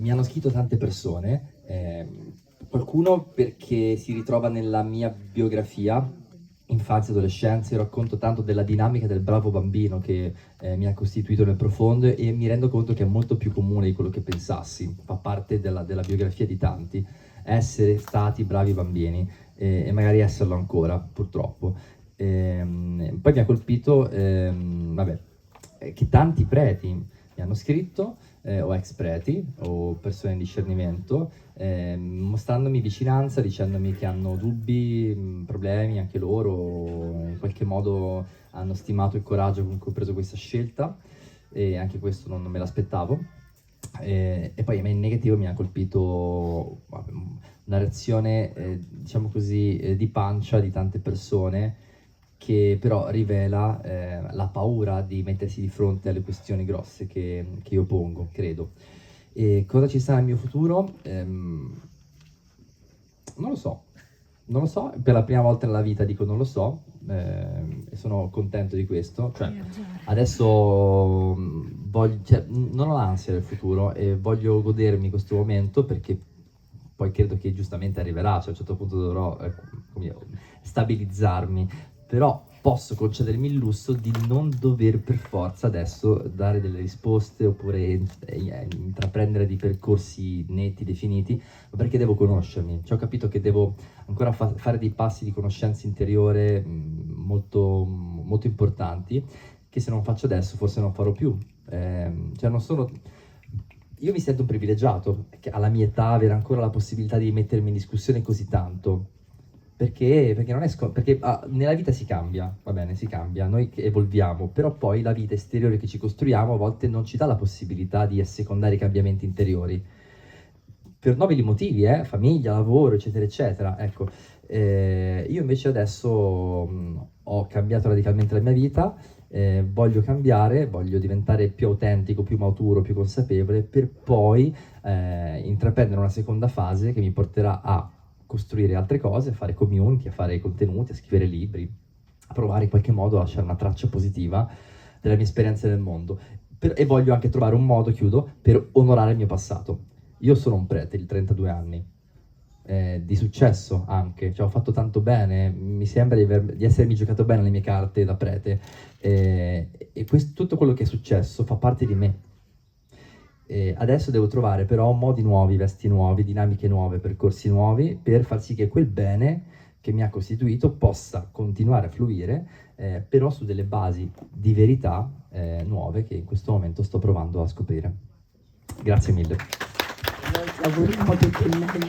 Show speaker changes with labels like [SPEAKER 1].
[SPEAKER 1] Mi hanno scritto tante persone, qualcuno perché si ritrova nella mia biografia, infanzia e adolescenza. Io racconto tanto della dinamica del bravo bambino che mi ha costituito nel profondo, e mi rendo conto che è molto più comune di quello che pensassi, fa parte della biografia di tanti, essere stati bravi bambini e magari esserlo ancora, purtroppo. Poi mi ha colpito, che tanti preti mi hanno scritto, o ex preti, o persone in discernimento, mostrandomi vicinanza, dicendomi che hanno dubbi, problemi anche loro, in qualche modo hanno stimato il coraggio con cui ho preso questa scelta, e anche questo non me l'aspettavo. E poi a me in negativo mi ha colpito una reazione, diciamo così, di pancia di tante persone, che però rivela la paura di mettersi di fronte alle questioni grosse che io pongo, credo. E cosa ci sarà nel mio futuro? Non lo so. Non lo so, per la prima volta nella vita dico non lo so, e sono contento di questo. Cioè, adesso non ho l'ansia del futuro e voglio godermi questo momento, perché poi credo che giustamente arriverà, cioè a un certo punto dovrò come dire, stabilizzarmi, però posso concedermi il lusso di non dover per forza adesso dare delle risposte, oppure intraprendere dei percorsi netti, definiti, ma perché devo conoscermi. Cioè, ho capito che devo ancora fare dei passi di conoscenza interiore molto, molto importanti, che se non faccio adesso forse non farò più. Cioè, non sono... Io mi sento un privilegiato che alla mia età avere ancora la possibilità di mettermi in discussione così tanto. Perché non è perché nella vita si cambia, va bene, si cambia, noi che evolviamo, però poi la vita esteriore che ci costruiamo a volte non ci dà la possibilità di assecondare i cambiamenti interiori. Per nobili motivi, famiglia, lavoro, eccetera, eccetera. Ecco, io invece adesso ho cambiato radicalmente la mia vita, voglio cambiare, voglio diventare più autentico, più maturo, più consapevole, per poi intraprendere una seconda fase che mi porterà a costruire altre cose, a fare community, a fare contenuti, a scrivere libri, a provare in qualche modo a lasciare una traccia positiva della mia esperienza nel mondo. E voglio anche trovare un modo, chiudo, per onorare il mio passato. Io sono un prete di 32 anni, di successo anche, cioè ho fatto tanto bene, mi sembra di essermi giocato bene le mie carte da prete, e tutto quello che è successo fa parte di me. Adesso devo trovare però modi nuovi, vesti nuovi, dinamiche nuove, percorsi nuovi, per far sì che quel bene che mi ha costituito possa continuare a fluire, però su delle basi di verità nuove che in questo momento sto provando a scoprire. Grazie mille.
[SPEAKER 2] Noi ti auguriamo tutto il meglio.